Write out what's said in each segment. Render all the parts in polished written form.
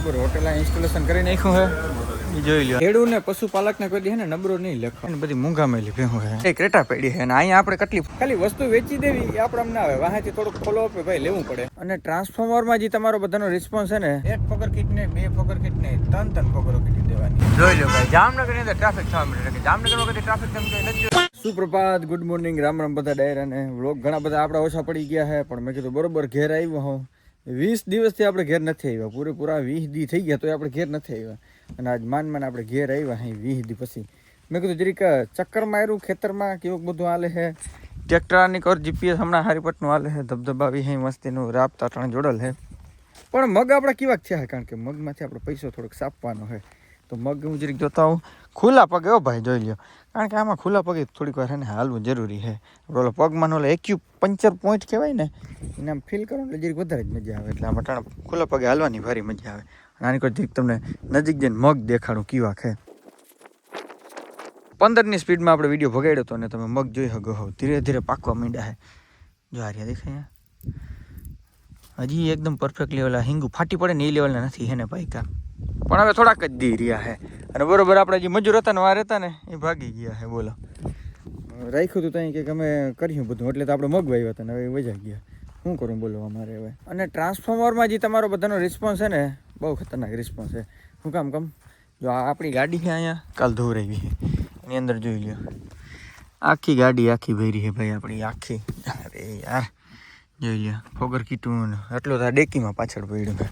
Hotel installation કરી નાખ્યું હે એ જોઈ લ્યો. ખેડૂત ને પશુપાલક ને કોઈ દી હે ને નબળો નહીં લખો. બધી મૂંગા મેલી ભેહું હે. એ ક્રેટા પડી હે અને અહીંયા આપણે કેટલી ખાલી વસ્તુ વેચી દેવી એ આપણે ના આવે. વાહેથી થોડુંક ફોલો અપ ભાઈ લેવું પડે. અને ટ્રાન્સફોર્મરમાં જે તમારો બધાનો રિસ્પોન્સ છે ને, એક ફોગર કિટ ને, બે ફોગર કિટ ને, ત્રણ ફોગરો કિટ દેવાની. જોઈ લો ભાઈ, જામનગર ની અંદર ટ્રાફિક થવા મળે કે જામનગર વખતે ટ્રાફિક તમે નથી. સુપ્રભાત, ગુડ મોર્નિંગ, રામ રામ બધા ડાયરા ને વ્લોગ ઘણા બધા આપણા ઓછા પડી ગયા છે. પણ મેં કીધું બરોબર ઘેર આવ્યો હું. 20 દિવસથી આપણે ઘેર નથી આવ્યા. પૂરેપૂરા 20 દી થઈ ગયા તો આપણે ઘેર નથી આવ્યા. અને આજ માન આપણે ઘેર આવ્યા અહીં 20 દી પછી. મેં કીધું જરીક ચક્કર માર્યું ખેતરમાં, કેવું બધું હાલે છે. ટ્રેક્ટરની કોર જીપીએસ હમણાં હારીપટનું હાલે છે. ધબધબાવી અહીં મસ્તીનું રાબતા ત્રણ જોડલ છે. પણ મગ આપણા કેવાક થયા છે, કારણ કે મગમાંથી આપણે પૈસો થોડોક સાપવાનો છે. તો મગ હું જરીક જોતા હું ખુલ્લા પગે. ઓ ભાઈ જોઈ લ્યો, કારણ કે આમાં ખુલ્લા પગે થોડીક વાર એને હાલવું જરૂરી છે. ઓલો પગમાં ઓલો એક્યુપંક્ચર પોઈન્ટ કહેવાય ને, એને આમ ફીલ કરો એટલે જરીક વધારે જ મજા આવે. એટલે આમાં ટાણા ખુલ્લા પગે હાલવાની ભારી મજા આવે. અને આની કોઈ જરીક તમને નજીક જઈને મગ દેખાડું કેવા છે. 15ની સ્પીડમાં આપણે વિડીયો ભગાડ્યો હતો ને તમે મગ જોઈ શકો હો. ધીરે ધીરે પાકવા માંડ્યા છે. જો આ રહ્યા દેખાય, હજી એકદમ પરફેક્ટલી ઓલા હિંગુ ફાટી પડે ને એ લેવલના નથી એને પાયકા. પણ હવે થોડાક જ દી રહ્યા છે. અને બરોબર આપણે જે મજૂર હતા ને વાર હતા ને એ ભાગી ગયા છે. બોલો, રાખ્યું હતું ત્યાં કે અમે કર્યું બધું, એટલે તો આપણે મગ વાવ્યા હતા ને હવે વજા ગયા. શું કરું બોલો અમારે હવે. અને ટ્રાન્સફોર્મરમાં જે તમારો બધાનો રિસ્પોન્સ છે ને, બહુ ખતરનાક રિસ્પોન્સ છે. શું કામ જો આ આપણી ગાડી છે અહીંયા કાલ ધોરાવી છે, એની અંદર જોઈ લ્યો આખી ગાડી આખી ભરી છે ભાઈ આપણી આખી. અરે યાર જોઈ લ્યો ફોગર કીટું એટલું તો આ ડેકીમાં પાછળ પડ્યું છે.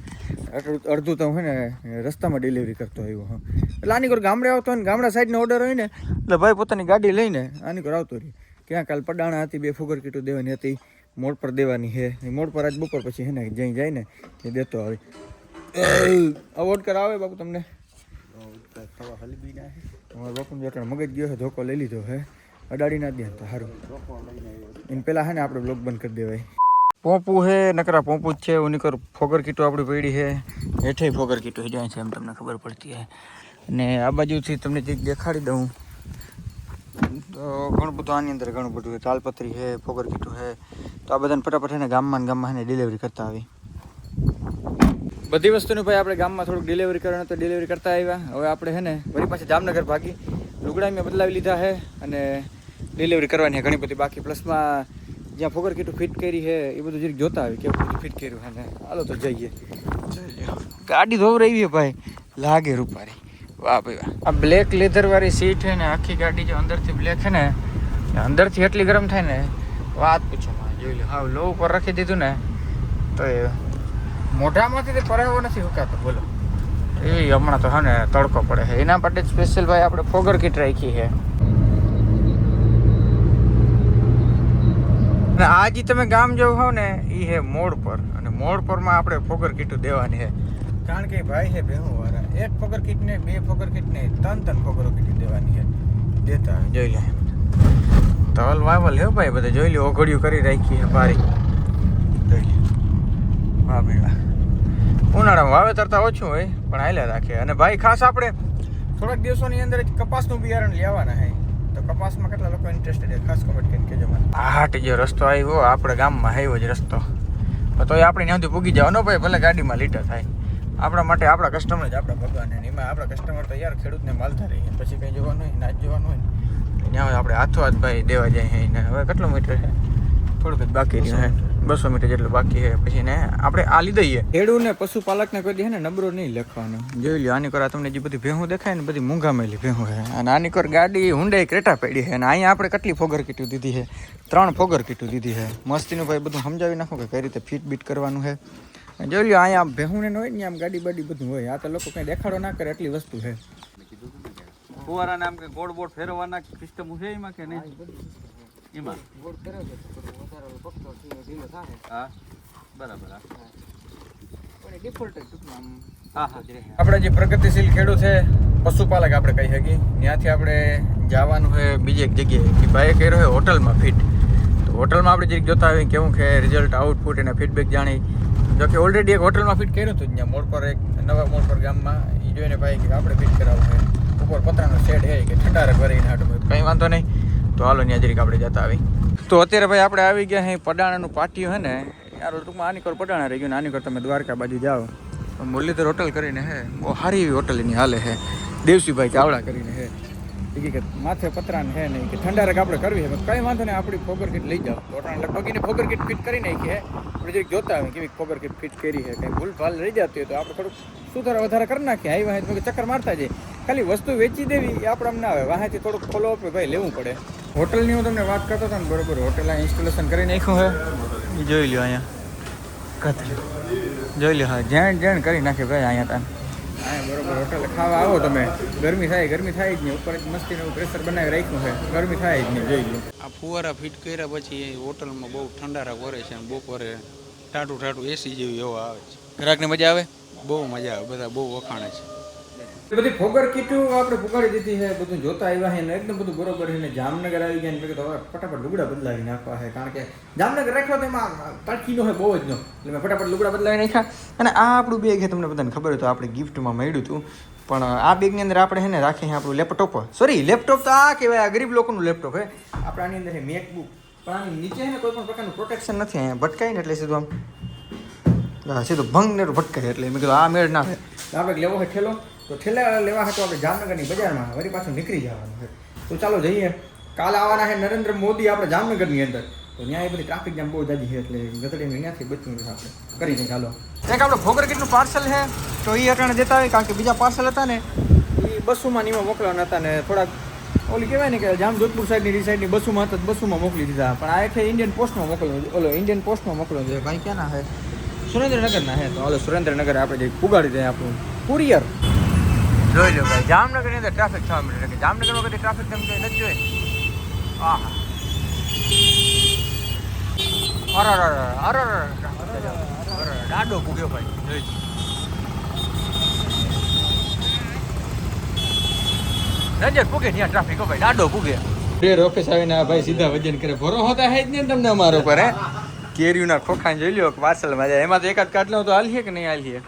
એટલું અડધું તો હોય ને રસ્તામાં ડિલિવરી કરતો આવ્યો. હા, એટલે આની કોર ગામડે આવતો હોય ને, ગામડા સાઈડનો ઓર્ડર હોય ને, એટલે ભાઈ પોતાની ગાડી લઈને આની કોર આવતો રહી. ક્યાં કાલ પડાણા હતી, 2 ફોગર કીટું દેવાની હતી, મોડ પર દેવાની છે. એ મોડ પર આજ બપોર પછી છે ને જ્યાં જાય ને એ દેતો આવે. અવોર્ડ કરાવે બાપુ તમને અમારા બાપુને જેટલો મગજ ગયો છે, ધોકો લઈ લીધો છે. અડાડી ના દે તો સારું. એને પહેલાં છે ને આપણે બ્લોગ બંધ કરી દેવાય. પોપું છે, નકરા પોપું જ છે. ઉનીકર ફોગર કીટો આપણી પડી છે. હેઠે ફોગર કીટો જાય છે, એમ તમને ખબર પડતી છે. અને આ બાજુથી તમને જે દેખાડી દઉં તો ઘણું બધું આની અંદર ઘણું બધું છે. તાલપત્રી છે, ફોગર કીટું છે. તો આ બધાને ફટાફટ છે ને ગામમાં એને ડિલિવરી કરતા આવી. બધી વસ્તુની ભાઈ આપણે ગામમાં થોડુંક ડિલિવરી કરવાનું તો ડિલિવરી કરતા આવ્યા. હવે આપણે છે ને વળી પાછી જામનગર ભાગી. લુગડા મેં બદલાવી લીધા છે અને ડિલિવરી કરવાની ઘણી બધી બાકી. પ્લસમાં જ્યાં ફોગર કીટું ફિટ કરી છે એ બધું જરીક જોતા આવી કેવું બધું ફિટ કર્યું છે ને. હાલો તો જઈએ. ગાડી ધોવરાવી છે ભાઈ, લાગે રૂપારી. વાહ ભાઈ વાહ. આ બ્લેક લેધર વાળી સીટ છે ને, આખી ગાડી જો અંદરથી બ્લેક છે ને, અંદરથી એટલી ગરમ થાય ને વાત પૂછો. જોઈ લો, હા લો ઉપર રાખી દીધું ને તો એ મોઢામાંથી તે પરાવો નથી હુકાતો. બોલો, એ હમણાં તો હા ને તડકો પડે છે એના માટે સ્પેશિયલ ભાઈ આપણે ફોગર કીટ રાખી છે. અને આ જે તમે ગામ જવું હોવ ને એ છે મોડ પર, અને મોડ પરમાં આપણે ફોગર કીટું દેવાની છે. કારણ કે ભાઈ છે ભેહું વાળા, 1 ફોગર કીટ ને, 2 ફોગર કીટ ને, 3 ફોગરો કીટ દેવાની છે. દેતા જોઈ લે તલ વાવલ હે ભાઈ બધા. જોઈ લે ઓઘડિયું કરી રાખી છે ભારી. જોઈ લે વાહ ભાઈ વાહ. ઉનાળામાં વાવેતર તો ઓછું હોય પણ હાલ્યા રાખે. અને ભાઈ ખાસ આપણે થોડાક દિવસોની અંદર જ કપાસનું બિયારણ લેવાના છે. તો કપાસમાં કેટલા લોકો ઇન્ટરેસ્ટેડ છે ખાસ કમેન્ટ કરીને કહેજો મને. હાટ જે રસ્તો આવ્યો આપણે ગામમાં આવ્યો જ રસ્તો, તો એ આપણે ત્યાંથી પૂગી જવાનો ભાઈ. ભલે ગાડીમાં લીટર થાય, આપણા માટે આપણા કસ્ટમર જ આપણા ભગવાન. એમાં આપણા કસ્ટમર તો યાર ખેડૂતને માલધાર રહીએ, પછી કંઈ જોવાનું હોય ના જ જોવાનું હોય ને. ત્યાં આપણે હાથો હાથ ભાઈ દેવા જાય ને. હવે કેટલો મીટર છે? થોડુંક જ બાકી રહ્યું છે, 200 મીટર જેટલું બાકી છે. પછી ને આપણે આ લઈ દઈએ. ખેડૂત ને પશુપાલકને કોઈ દે ને નબળો નહીં લખવાનો. જોઈ લો આની કર તમને જે બધી ભેહું દેખાય ને બધી મૂંગા મેલી ભેહું છે. અને આની કર ગાડી હુંડાઈ ક્રેટા પડી છે. અને અહીંયા આપણે કેટલી ફોગર કીટું દીધી છે? 3 ફોગર કીટું દીધી છે. મસ્તીનું ભાઈ બધું સમજાવી નાખું કે કઈ રીતે ફીટ બીટ કરવાનું છે. જોઈ લો અહીંયા ભેહું ને હોય ને આમ ગાડી બાડી બધું હોય. આ તો લોકો કંઈ દેખાડો ના કરે એટલી વસ્તુ છે. ફુવારા નામ કે ગોળ બોળ ફેરવવાના સિસ્ટમ છે એમાં કે નહીં? એમાં ગોળ ફેરવે તો વધારે પકતો ઢીલો થાય. હા બરાબર. પણ ડિફોલ્ટ ટૂંકમાં હા આપણે જે પ્રગતિશીલ ખેડૂત છે, પશુપાલક આપણે કહી શકીએ, ત્યાંથી આપણે જવાનું છે બીજી એક જગ્યાએ કે ભાઈ કર્યો છે હોટલમાં ફિટ. તો હોટલમાં આપણે જરીક જોતા આવીએ કેવું છે રિઝલ્ટ, આઉટપુટ અને ફીડબેક જાણી. જો કે ઓલરેડી એક હોટલમાં ફિટ કર્યું હતું ત્યાં મોડ પર, એક નવા મોડ પર ગામમાં. એ જોઈને ભાઈ કે આપણે ફિટ કરાવવું છે. ઉપર પતરાનો શેડ છે કે ઠંડા ભરીને હાટું કંઈ વાંધો નહીં. તો હાલો ત્યાં જરીક આપણે જતા આવી. તો અત્યારે ભાઈ આપણે આવી ગયા છે પડાણાનું પાટિયું છે ને યાર. ટૂંકમાં આની કર પડાણા રહી ગયું ને આની કર તમે દ્વારકા બાજુ જાઓ મુરલીધર હોટલ કરીને હે બહુ સારી એવી હોટલ એની હાલે હે દેવસીભાઈ ચાવડા કરીને હે એ કે માથે પતરાને હે નહીં કે ઠંડારક આપણે કરવી છે કંઈ વાંધો નહીં આપણી ફોગર કીટ લઈ જાઓ તો લગભગ એને ફોગર કીટ ફિટ કરી નાખી હે આપણે જરીક જોતા આવે કેવી ફોગર કીટ ફિટ કરી છે કંઈ ભૂલ ભાલ રહી જતી હોય તો આપણે થોડુંક સુધારા વધારે કરી નાખીએ આવી વાહે ચક્કર મારતા જઈએ ખાલી વસ્તુ વેચી દેવી એ આપણે ના આવે વાહેથી થોડુંક ફોલો અપ ભાઈ લેવું પડે હોટલની હું તમને વાત કરતો હતો ને બરોબર હોટેલ ઇન્સ્ટોલેશન કરી નાખ્યું હે એ જોઈ લ્યો અહીંયા જોઈ લ્યો હા જેણ કરી નાખે ભાઈ અહીંયા તાન હા બરોબર હોટલ ખાવા આવો તમે ગરમી થાય જ નહીં ઉપર જ મસ્તીનું પ્રેશર બનાવી રાખ્યું છે ગરમી થાય જ નહીં જોઈ લો આ ફુવારા ફિટ કર્યા પછી હોટલમાં બહુ ઠંડારા ભરે છે અને બપોરે ટાટું એસી જેવી એવો આવે છે ગ્રાહકને મજા આવે બહુ મજા આવે બધા બહુ વખાણે છે બધી ફોગર કીટું આપણે પુગાડી દીધી છે બધું જોતા આવ્યા છે ને એકદમ બધું બરોબર છે ને જામનગર આવી ગયા ને પછી તો હવે ફટાફટ લુગડા બદલાવી નાખવા છે કારણ કે જામનગર રાખ્યો તો એમાં તડકીનો છે બહુ જ નો એટલે મેં ફટાફટ લુગડા બદલાવી નાખ્યા અને આ આપણું બેગ છે તમને બધાને ખબર હોય તો આપણે ગિફ્ટમાં મળ્યું હતું પણ આ બેગની અંદર આપણે છે ને રાખીએ આપણું લેપટોપ લેપટોપ તો આ કહેવાય આ ગરીબ લોકોનું લેપટોપ છે આપણે આની અંદર છે મેકબુક પણ આની નીચે છે ને કોઈ પણ પ્રકારનું પ્રોટેક્શન નથી અહીંયા ભટકાય ને એટલે સીધું આમ સીધું ભંગ ને ભટકાય એટલે મેં કીધું આ મેળ ના થાય આપણે લેવો છે ઠેલો તો ઠેલા લેવા હતો આપણે જામનગરની બજારમાં વળી પાછું નીકળી જવાનું છે તો ચાલો જઈએ કાલ આવવાના છે નરેન્દ્ર મોદી આપણે જામનગરની અંદર તો ત્યાં એ બધી ટ્રાફિક જામ બહુ જાજી છે એટલે ગતડીને ત્યાંથી બચવું છે આપણે કરી દઈએ ચાલો એક આપણે ફોગર કીટનું પાર્સલ છે તો એ અટાણે દેતા હોય કારણ કે બીજા પાર્સલ હતા ને એ બસોમાં નીમાં મોકલવાના હતા ને થોડાક ઓલી કહેવાય ને કે જામ જોધપુર સાઈડની સાઈડની બસોમાં હતા બસોમાં મોકલી દીધા પણ આ એટલે ઇન્ડિયન પોસ્ટમાં મોકલવું ઇન્ડિયન પોસ્ટમાં મોકલવું જોઈએ ભાઈ ક્યાંના છે સુરેન્દ્રનગરના છે તો હાલો સુરેન્દ્રનગર આપણે જઈ પુગાડી દઈએ આપણું કુરિયર જોઈ લો ભાઈ જામનગરની અંદર ટ્રાફિક થવા મળે કે જામનગરમાં કદી ટ્રાફિક તેમ કંઈ નથી જોઈ ડાડો પૂગ્યો ભાઈ જોઈ રંજન પૂગે ત્યાં ટ્રાફિક ભાઈ ડાડો પૂગે રેર ઓફિસ આવીને ભાઈ સીધા વજન કરે ભરો હોતા હે જ નહીં તમને અમારો પર હે કેરીના ખોખાને જોઈ લ્યો પાર્સલમાં જાય એમાં તો એકાદ કાઢ લો તો હાલીએ કે નહીં હાલીએ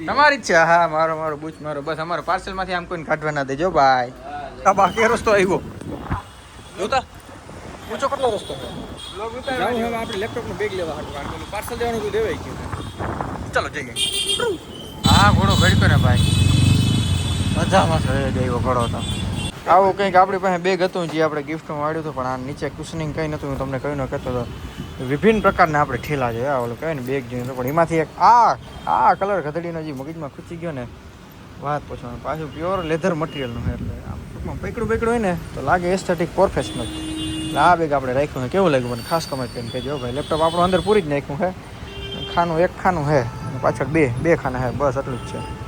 તમારી ઈચ્છા હા મારો બૂચ મારો બસ અમારો પાર્સલમાંથી આમ કોઈને કાઢવા ના દેજો ભાઈ આ બાકી રસ્તો આવ્યો જોતા ઊંચો કેટલો રસ્તો છે જાઉં હવે આપણે લેપટોપનું બેગ લેવા હાટું પાર્સલ દેવાનું તો દેવાઈ ગયું ચાલો જઈએ હા ઘોડો ભેડકો ને ભાઈ મજામાં આવ્યો ઘોડો તો આવું કંઈક આપણી પાસે બેગ હતું જે આપણે ગિફ્ટમાં મળ્યું હતું પણ આ નીચે કુશનિંગ કંઈ નહોતું હું તમને કહ્યું કહેતો હતો વિભિન્ન પ્રકારના આપણે ઠેલા છે ઓલું કહેવાય ને બેગ જોઈને પણ એમાંથી એક આ કલર ગધડીનો જે મગજમાં ખૂચી ગયો ને વાત પૂછવાનું પાછું પ્યોર લેધર મટીરિયલનું છે એટલે આમ ટૂંકમાં પકડું હોય ને તો લાગે એસ્થેટિક પ્રોફેશનલ એટલે આ બેગ આપણે રાખ્યું છે કેવું લાગ્યું મને ખાસ કમેન્ટ કરીને કહેજો ભાઈ લેપટોપ આપણું અંદર પૂરી જ નાખ્યું છે ખાનું એક ખાનું છે પાછળ બે ખાના છે બસ એટલું જ છે